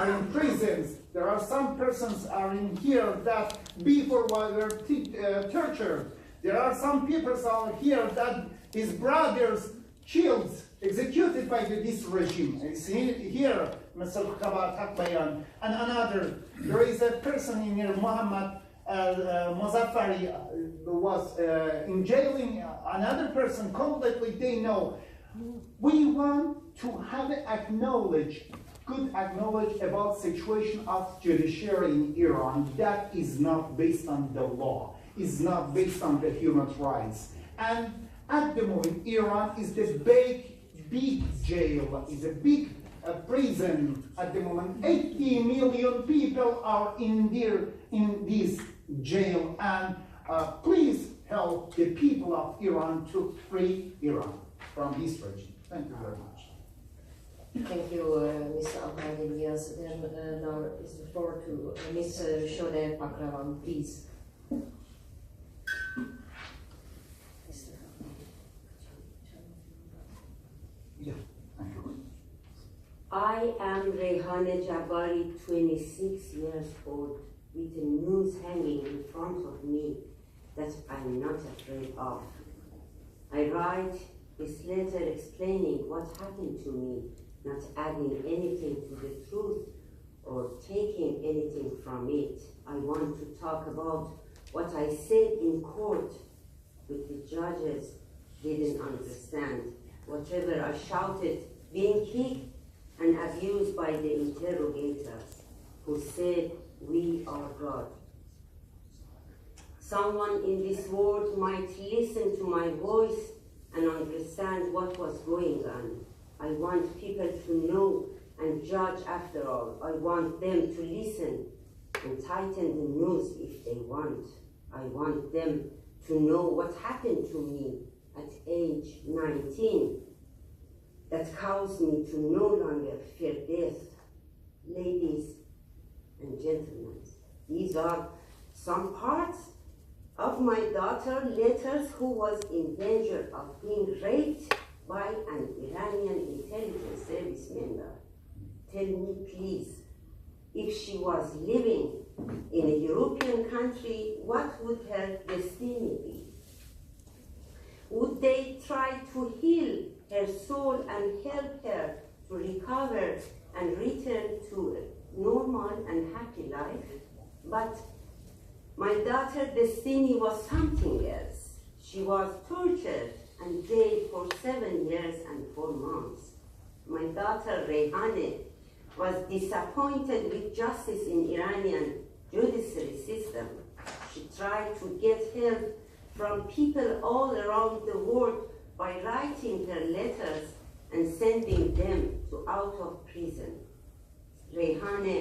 are in prisons. There are some persons are in here that before were tortured. There are some people out here that his brothers killed, executed by this regime. It's here, Mr. and another. There is a person in here, Muhammad Muzaffari, was in jailing. Another person completely, they know. We want to have good acknowledge about situation of judiciary in Iran that is not based on the law, is not based on the human rights. And at the moment, Iran is the big jail, is a big prison at the moment. 80 million people are in this jail, and please help the people of Iran to free Iran from this regime. Thank you very much. Thank you, Mr. Ahmadi. Yes, then now is the floor to Ms. Sha'le Pahrawan, please. Yeah, thank you. I am ریحانه Jabari, 26 years old, with a noose hanging in front of me that I'm not afraid of. I write this letter explaining what happened to me, not adding anything to the truth or taking anything from it. I want to talk about what I said in court, but the judges didn't understand. Whatever I shouted, being kicked and abused by the interrogators, who said, "We are God." Someone in this world might listen to my voice and understand what was going on. I want people to know and judge after all. I want them to listen and tighten the noose if they want. I want them to know what happened to me at age 19 that caused me to no longer fear death. Ladies and gentlemen, these are some parts of my daughter's letters who was in danger of being raped by an Iranian intelligence service member. Tell me, please, if she was living in a European country, what would her destiny be? Would they try to heal her soul and help her to recover and return to a normal and happy life? But my daughter's destiny was something else. She was tortured and jailed for 7 years and 4 months. My daughter ریحانه was disappointed with justice in Iranian judiciary system. She tried to get help from people all around the world by writing her letters and sending them to out of prison. ریحانه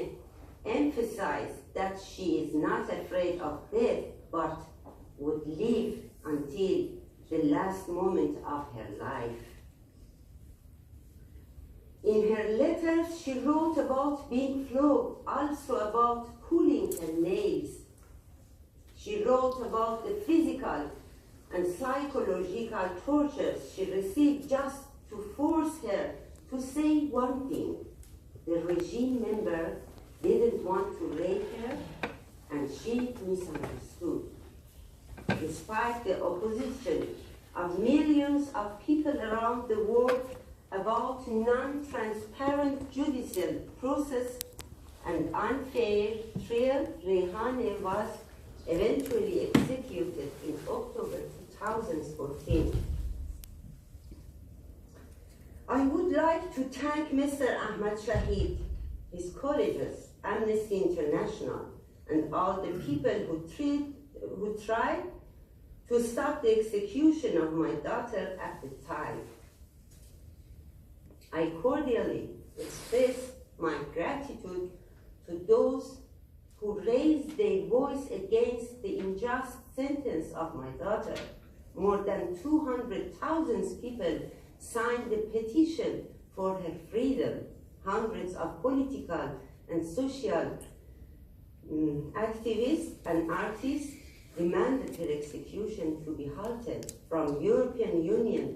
emphasized that she is not afraid of death, but would live until the last moment of her life. In her letters, she wrote about being flogged, also about pulling her nails. She wrote about the physical and psychological tortures she received just to force her to say one thing. The regime member didn't want to rape her, and she misunderstood. Despite the opposition of millions of people around the world about non-transparent judicial process and unfair trial, ریحانه was eventually executed in October 2014. I would like to thank Mr. Ahmad Shahid, his colleagues, Amnesty International, and all the people who tried to stop the execution of my daughter at the time. I cordially express my gratitude to those who raised their voice against the unjust sentence of my daughter. More than 200,000 people signed the petition for her freedom. Hundreds of political and social activists and artists demanded her execution to be halted. From European Union,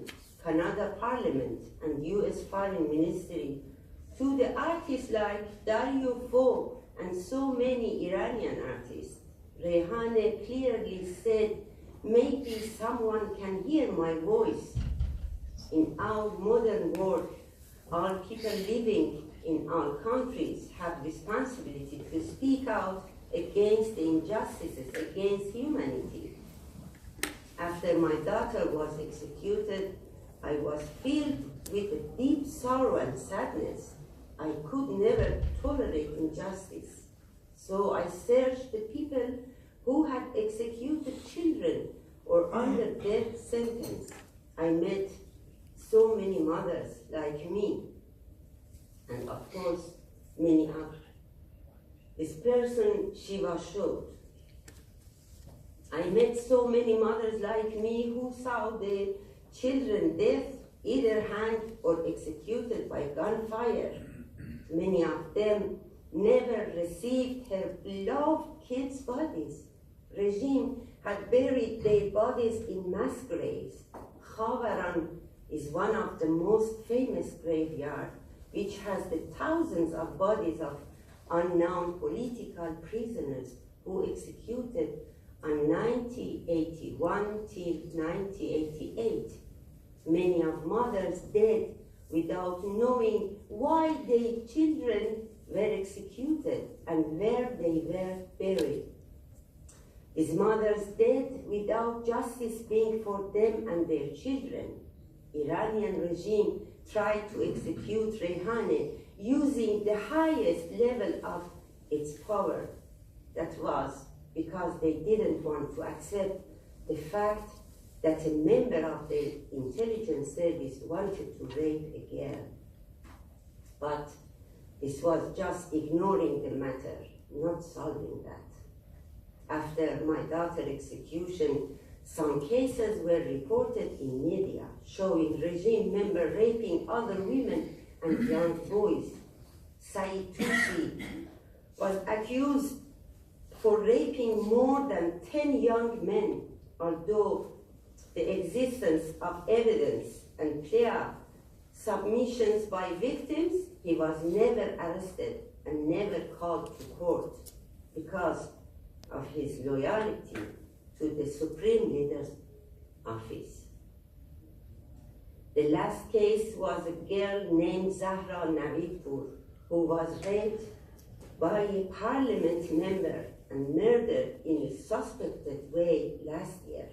Canada Parliament, and US Foreign Ministry to the artists like Dario Fo and so many Iranian artists. ریحانه clearly said, maybe someone can hear my voice. In our modern world, all people living in all countries have responsibility to speak out against the injustices against humanity. After my daughter was executed, I was filled with a deep sorrow and sadness. I could never tolerate injustice. So I searched the people who had executed children or under death sentence. I met so many mothers like me, and of course, many others. This person, Shiva, showed. I met so many mothers like me who saw their children dead, either hanged or executed by gunfire. Many of them never received her beloved kids' bodies. Regime had buried their bodies in mass graves. Khavaran is one of the most famous graveyards, which has the thousands of bodies of unknown political prisoners who executed on 1981 till 1988. Many of mothers dead without knowing why their children were executed and where they were buried. These mothers dead without justice being for them and their children. Iranian regime tried to execute ریحانه using the highest level of its power. That was because they didn't want to accept the fact that a member of the intelligence service wanted to rape a girl. But this was just ignoring the matter, not solving that. After my daughter's execution, some cases were reported in media showing regime members raping other women and young boys. Saeed Tusi was accused for raping more than 10 young men, although the existence of evidence and clear submissions by victims, he was never arrested and never called to court because of his loyalty to the Supreme Leader's office. The last case was a girl named Zahra Navidpur, who was raped by a parliament member and murdered in a suspected way last year.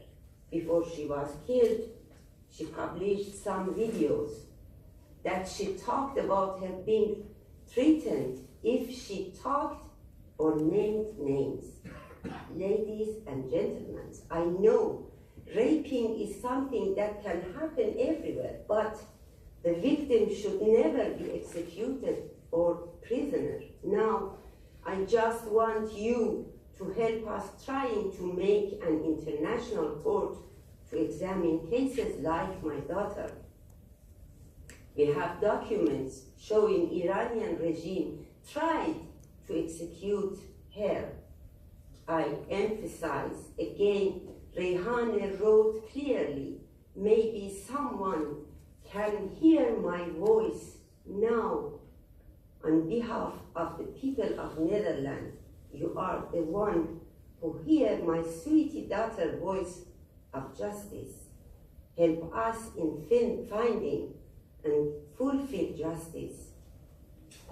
Before she was killed, she published some videos that she talked about her being threatened if she talked or named names. Ladies and gentlemen, I know raping is something that can happen everywhere, but the victim should never be executed or prisoner. Now, I just want you to help us trying to make an international court to examine cases like my daughter. We have documents showing Iranian regime tried to execute her. I emphasize again, ریحانه wrote clearly, maybe someone can hear my voice now. On behalf of the people of Netherlands, you are the one who hear my sweetie daughter's voice of justice. Help us in finding and fulfill justice.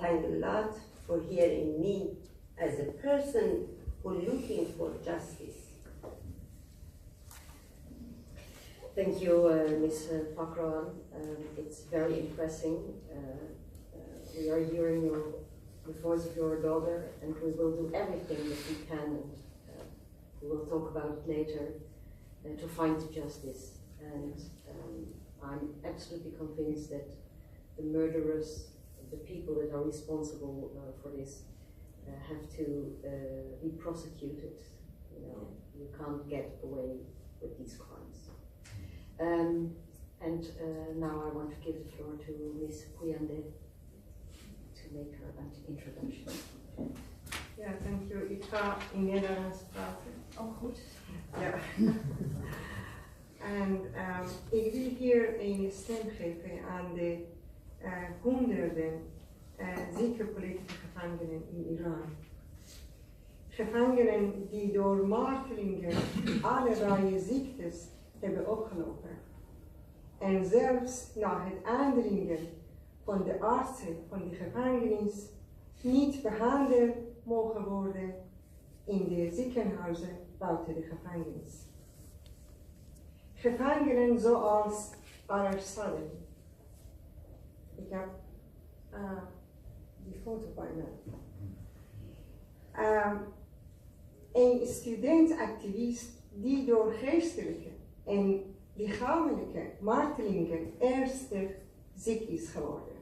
Thank a lot for hearing me as a person who is looking for justice. Thank you, Ms. Pokrowan. It's very impressive. We are hearing the voice of your daughter, and we will do everything that we can, and we will talk about it later, to find justice. And I'm absolutely convinced that the murderers, the people that are responsible for this, have to be prosecuted. You know, you can't get away with these crimes. Now I want to give the floor to Ms. Pوینده to make her introduction. Ja, thank you. Ik ga in Nederlands praten. Oh, goed. Ja. En ik wil hier een stem geven aan de honderden zieke politieke gevangenen in Iran. Gevangenen die door martelingen allerlei ziektes hebben opgelopen. En zelfs na het aandringen van de artsen van de gevangenis niet behandeld mogen worden in de ziekenhuizen buiten de gevangenis. Gevangenen zoals Al-Assad. Ik heb die foto bij mij. Een studentactivist die door geestelijke en lichamelijke martelingen ernstig ziek is geworden.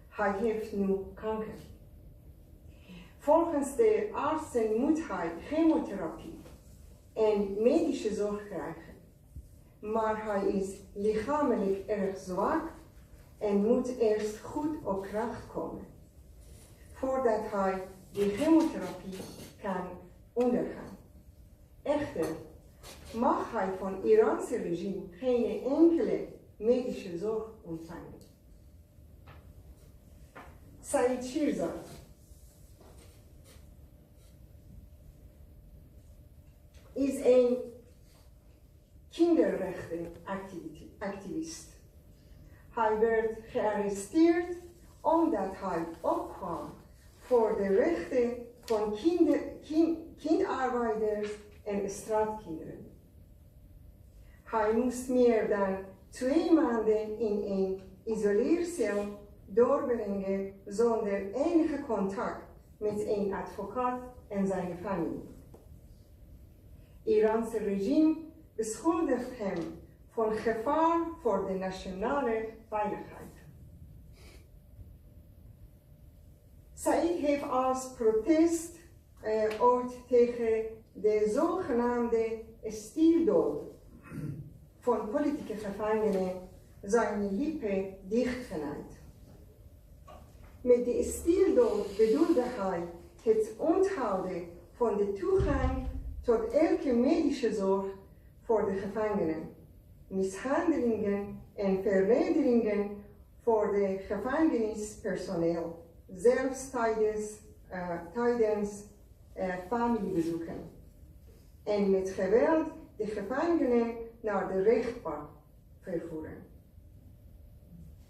Hij heeft nu kanker. Volgens de artsen moet hij chemotherapie en medische zorg krijgen. Maar hij is lichamelijk erg zwak en moet eerst goed op kracht komen, voordat hij de chemotherapie kan ondergaan. Echter mag hij van het Iraanse regime geen enkele medische zorg ontvangen. Said Shirzad is een kinderrechtenactivist. Hij werd gearresteerd omdat hij opkwam voor de rechten van kinderarbeiders en straatkinderen. Hij moest meer dan 2 maanden in een isoleercel doorbrengen zonder enige contact met een advocaat en zijn familie. Het Iraanse regime beschuldigt hem van gevaar voor de nationale veiligheid. Said heeft als protest ooit tegen de zogenaamde stierdood van politieke gevangenen zijn lippen dichtgenaaid. Met de stierdood bedoelde hij het onthouden van de toegang tot elke medische zorg voor de gevangenen, mishandelingen en vernederingen voor de gevangenispersoneel, zelfs tijdens familiebezoeken. En met geweld de gevangenen naar de rechtbank vervoeren.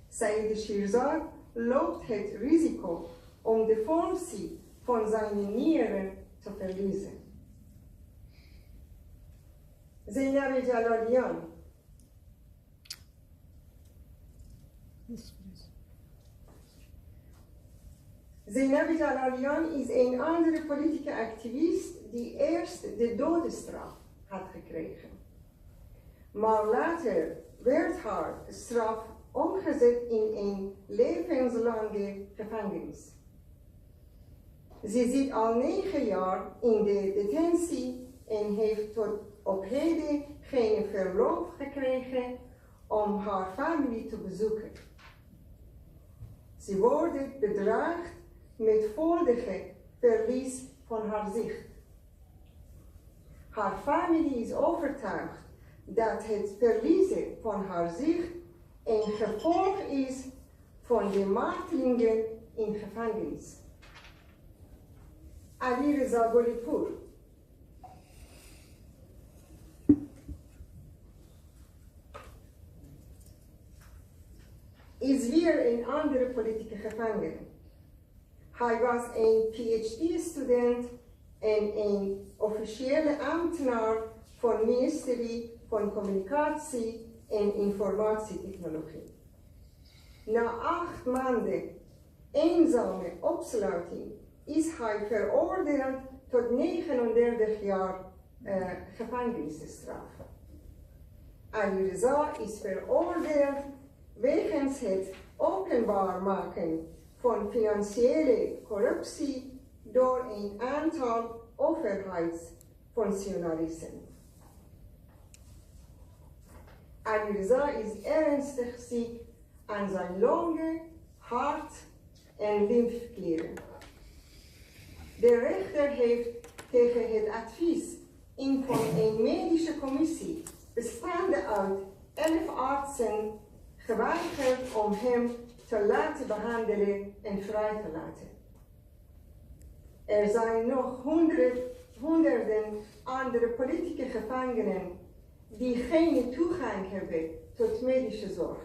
Said Shirzad loopt het risico om de functie van zijn nieren te verliezen. Zeynep Jalalian. Zeynep Jalalian is een andere politieke activist die eerst de doodstraf had gekregen. Maar later werd haar straf omgezet in een levenslange gevangenis. Ze zit al 9 jaar in de detentie en heeft tot op heden geen verlof gekregen om haar familie te bezoeken. Ze wordt bedreigd met volledige verlies van haar zicht. Haar familie is overtuigd dat het verliezen van haar zicht een gevolg is van de martelingen in gevangenis. Ali Reza Golipur is weer een andere politieke gevangene. Hij was een PhD-student en een officiële ambtenaar van het ministerie van Communicatie en Informatietechnologie. Na 8 maanden eenzame opsluiting is hij veroordeeld tot 39 jaar gevangenisstraf. Ali Reza is veroordeeld wegens het openbaar maken van financiële corruptie door een aantal overheidsfunctionarissen. Ali Reza is ernstig ziek aan zijn longen, hart en lymfeklieren. De rechter heeft tegen het advies van een medische commissie bestaande uit 11 artsen geweigerd om hem te laten behandelen en vrij te laten. Er zijn nog honderden andere politieke gevangenen die geen toegang hebben tot medische zorg.